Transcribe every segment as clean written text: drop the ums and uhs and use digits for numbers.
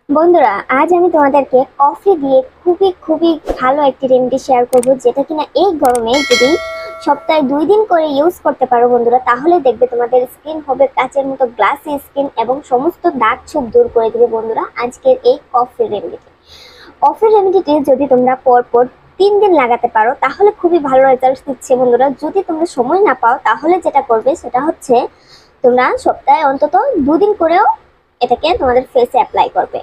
বন্ধুরা, আজ আমি তোমাদেরকে কফি দিয়ে খুবই খুবই ভালো একটি রেমেডি শেয়ার করব, যেটা কিনা এই গরমে যদি সপ্তাহে 2 দিন করে ইউজ করতে পারো বন্ধুরা, তাহলে দেখবে তোমাদের স্কিন হবে কাচের মতো গ্লাসি স্কিন এবং সমস্ত দাগ ছোপ দূর করে দিবে বন্ধুরা আজকের এই কফি রেমেডিটি যদি তোমরা পরপর 3 দিন লাগাতে পারো তাহলে খুবই ভালো রেজাল্ট দিচ্ছে বন্ধুরা। যদি তোমরা সময় না পাও তাহলে যেটা করবে সেটা হচ্ছে তোমরা সপ্তাহে অন্তত 2 দিন করেও এটাকে তোমাদের ফেসে অ্যাপ্লাই করবে।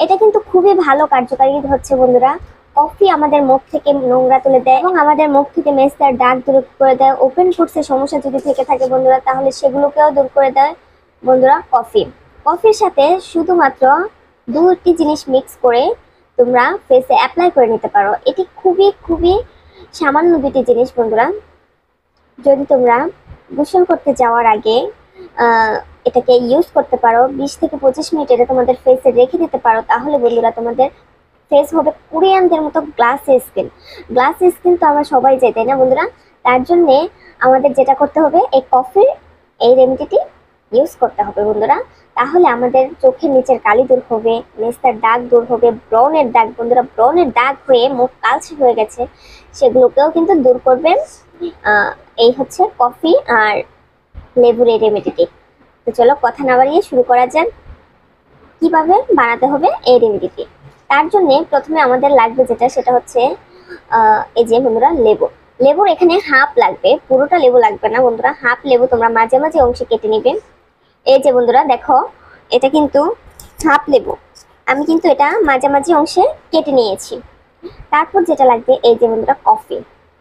এটা কিন্তু খুবই ভালো কার্যকারী হচ্ছে বন্ধুরা। কফি আমাদের মুখ থেকে নোংরা তুলে দেয় এবং আমাদের মুখ থেকে মেস্তার দাগ দূর করে দেয়। ওপেন পোরসের সমস্যা যদি থেকে থাকে বন্ধুরা, তাহলে সেগুলোকেও দূর করে দেয় বন্ধুরা কফির সাথে শুধুমাত্র 2টি জিনিস মিক্স করে তোমরা ফেসে অ্যাপ্লাই করে নিতে পারো। এটি খুবই খুবই সামান্য 2টি জিনিস বন্ধুরা। যদি তোমরা গোসল করতে যাওয়ার আগে এটাকে ইউজ করতে পারো, 20 থেকে 25 মিনিট এটা তোমাদের ফেসে রেখে দিতে পারো, তাহলে বন্ধুরা তোমাদের ফেস হবে কোরিয়ানদের মতো গ্লাসি স্কিন তো আমরা সবাই চাই, তাই না বন্ধুরা? তার জন্যে আমাদের যেটা করতে হবে, এই রেমেডিটি ইউজ করতে হবে বন্ধুরা। তাহলে আমাদের চোখের নিচের কালি দূর হবে, মেস্তার দাগ দূর হবে, ব্রনের দাগ বন্ধুরা, ব্রনের দাগ হয়ে মুখ কালচে হয়ে গেছে সেগুলোকেও কিন্তু দূর করবে এই হচ্ছে কফি আর লেবুর এই রেমেডিটি। তো চলো কথা না বাড়িয়ে শুরু করা যাক কিভাবে বানাতে হবে এই রেমেডিটি। তার জন্য প্রথমে আমাদের লাগবে যেটা, সেটা হচ্ছে এই যে বন্ধুরা লেবুর এখানে হাফ লাগবে, পুরোটা লেবু লাগবে না বন্ধুরা। হাফ লেবু তোমরা মাঝে মাঝে অংশে কেটে নিবে। এই যে বন্ধুরা দেখো, এটা কিন্তু হাফ লেবু, আমি কিন্তু এটা মাঝামাঝি অংশে কেটে নিয়েছি। তারপর যেটা লাগবে, এই যে বন্ধুরা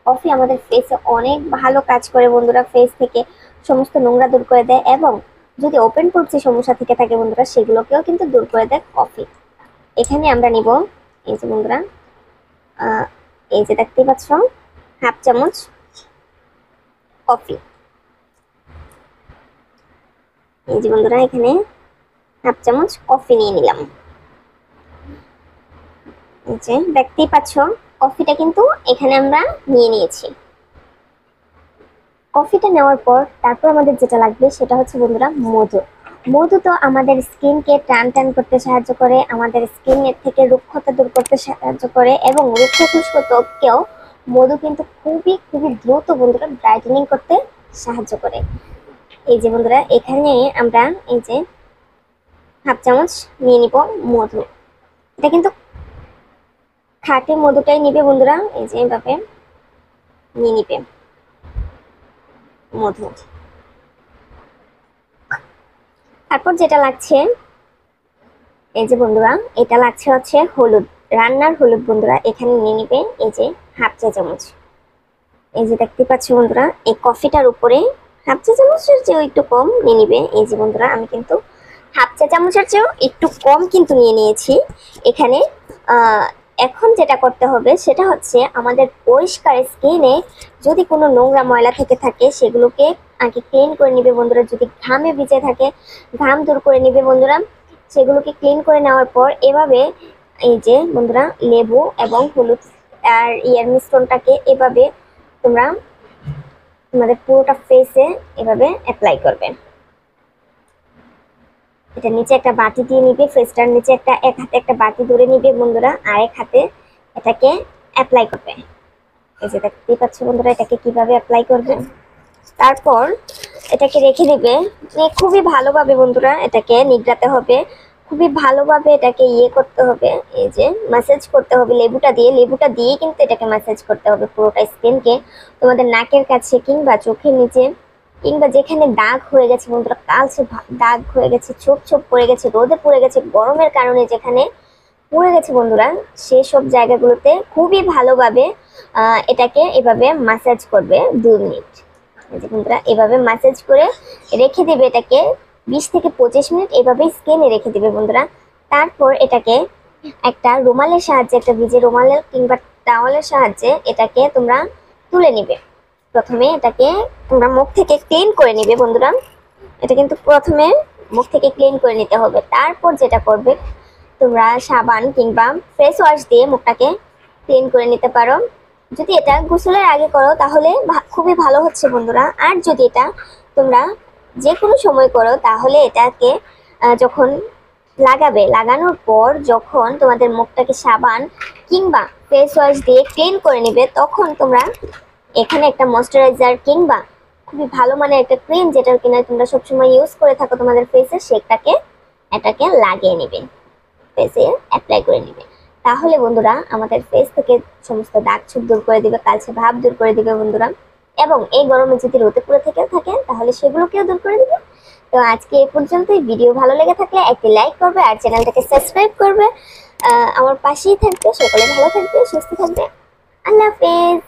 কফি আমাদের ফেসে অনেক ভালো কাজ করে বন্ধুরা। ফেস থেকে সমস্ত নোংরা দূর করে দেয় এবং যদি ওপেন পোরসের সমস্যা থেকে থাকে বন্ধুরা, সেগুলোকেও কিন্তু দূর করে দেয় কফি। এখানে আমরা নিব এই যে বন্ধুরা, এই যে দেখতে পাচ্ছ, হাফ চামচ কফি। এই যে বন্ধুরা, এখানে হাফ চামচ কফি নিয়ে নিলাম। এই যে দেখতেই পাচ্ছ, কফিটা কিন্তু এখানে আমরা নিয়ে নিয়েছি। কফিটা নেওয়ার পর তারপর আমাদের যেটা লাগবে সেটা হচ্ছে বন্ধুরা মধু তো আমাদের স্কিনকে টান করতে সাহায্য করে, আমাদের স্কিনের থেকে রুক্ষতা দূর করতে সাহায্য করে এবং রুক্ষ শুষ্ক ত্বককেও মধু কিন্তু খুবই খুবই দ্রুত বন্ধুরা ব্রাইটেনিং করতে সাহায্য করে। এই যে বন্ধুরা, এখানে আমরা এই যে হাফ চামচ নিয়ে নিব মধু। এটা কিন্তু খাঁটি মধুটাই নিবে বন্ধুরা। এই যে এভাবে নিয়ে নিবে মধু। তারপর যেটা লাগছে, এই যে বন্ধুরা, এটা লাগছে হচ্ছে হলুদ, রান্নার হলুদ বন্ধুরা। এখানে নিয়ে নিবে এই যে হাফ চা চামচ। এই যে দেখতে পাচ্ছ বন্ধুরা, এই কফিটার উপরে হাফ চা চামচের চেয়েও একটু কম নিয়ে নিবে। এই যে বন্ধুরা, আমি কিন্তু হাফ চা চামচের চেয়েও একটু কম কিন্তু নিয়ে নিয়েছি এখানে। এখন যেটা করতে হবে সেটা হচ্ছে আমাদের পরিষ্কার স্কিনে যদি কোনো নোংরা ময়লা থেকে থাকে সেগুলোকে আগে ক্লিন করে নিবে বন্ধুরা। যদি ঘামে ভিজে থাকে ঘাম দূর করে নিবে বন্ধুরা। সেগুলোকে ক্লিন করে নেওয়ার পর এভাবে এই যে বন্ধুরা, লেবু এবং হলুদ আর মিশ্রণটাকে এভাবে তোমরা তোমাদের পুরোটা ফেসে এভাবে অ্যাপ্লাই করবে। এটা নিচে একটা বাটি দিয়ে নিবে, ফেসটার নিচে এক হাতে একটা বাটি ধরে নিবে বন্ধুরা, আর এক হাতে এটাকে অ্যাপ্লাই করবে। এই যে দেখতেই পাচ্ছ বন্ধুরা, এটাকে কিভাবে অ্যাপ্লাই করবে। তারপর এটাকে রেখে দিবে। খুবই ভালোভাবে বন্ধুরা এটাকে নিগড়াতে হবে, খুবই ভালোভাবে এটাকে করতে হবে। এই যে ম্যাসাজ করতে হবে লেবুটা দিয়ে কিন্তু এটাকে ম্যাসাজ করতে হবে পুরোটা স্কিনকে। তোমাদের নাকের কাছে কিংবা চোখের নিচে কিংবা যেখানে দাগ হয়ে গেছে বন্ধুরা, কালচে দাগ হয়ে গেছে, ছোপ ছোপ পড়ে গেছে, রোদে পড়ে গেছে, গরমের কারণে যেখানে পড়ে গেছে বন্ধুরা, সেসব জায়গাগুলোতে খুবই ভালোভাবে এটাকে এভাবে ম্যাসাজ করবে 2 মিনিট। এই যে বন্ধুরা, এভাবে ম্যাসাজ করে রেখে দেবে এটাকে 20 থেকে 25 মিনিট এভাবে স্কিনে রেখে দেবে বন্ধুরা। তারপর এটাকে একটা রুমালের সাহায্যে, একটা ভিজে রুমালের কিংবা টাওয়ালের সাহায্যে এটাকে তোমরা তুলে নিবে। প্রথমে এটাকে তোমরা মুখ থেকে ক্লিন করে নিবে বন্ধুরা। এটা কিন্তু প্রথমে মুখ থেকে ক্লিন করে নিতে হবে। তারপর যেটা করবে, তোমরা সাবান কিংবা ফেস ওয়াশ দিয়ে মুখটাকে ক্লিন করে নিতে পারো। যদি এটা গোসলের আগে করো তাহলে খুবই ভালো হচ্ছে বন্ধুরা। আর যদি এটা তোমরা যে কোনো সময় করো তাহলে এটাকে যখন লাগাবে, লাগানোর পর যখন তোমাদের মুখটাকে সাবান কিংবা ফেস ওয়াশ দিয়ে ক্লিন করে নিবে, তখন তোমরা এখানে একটা ময়শ্চারাইজার কিংবা খুবই ভালো মানের একটা ক্রিম যেটা কিনা তোমরা সবসময় ইউজ করে থাকো তোমাদের ফেসে, এটাকে লাগিয়ে নিবে, ফেসে অ্যাপ্লাই করে নিবে। তাহলে বন্ধুরা আমাদের ফেস থেকে সমস্ত দাগ ছোপ দূর করে দিবে, কালচে ভাব দূর করে দিবে বন্ধুরা। এবং এই গরমে যদি রোদে পুড়ে থেকে থাকে তাহলে সেগুলোকেও দূর করে দিবে। তো আজকে এই পর্যন্তই। ভিডিও ভালো লেগে থাকলে একটি লাইক করবে আর চ্যানেলটাকে সাবস্ক্রাইব করবে। আমার পাশেই থাকবে। সকলে ভালো থাকবে, সুস্থ থাকবে। আল্লাহ হাফেজ।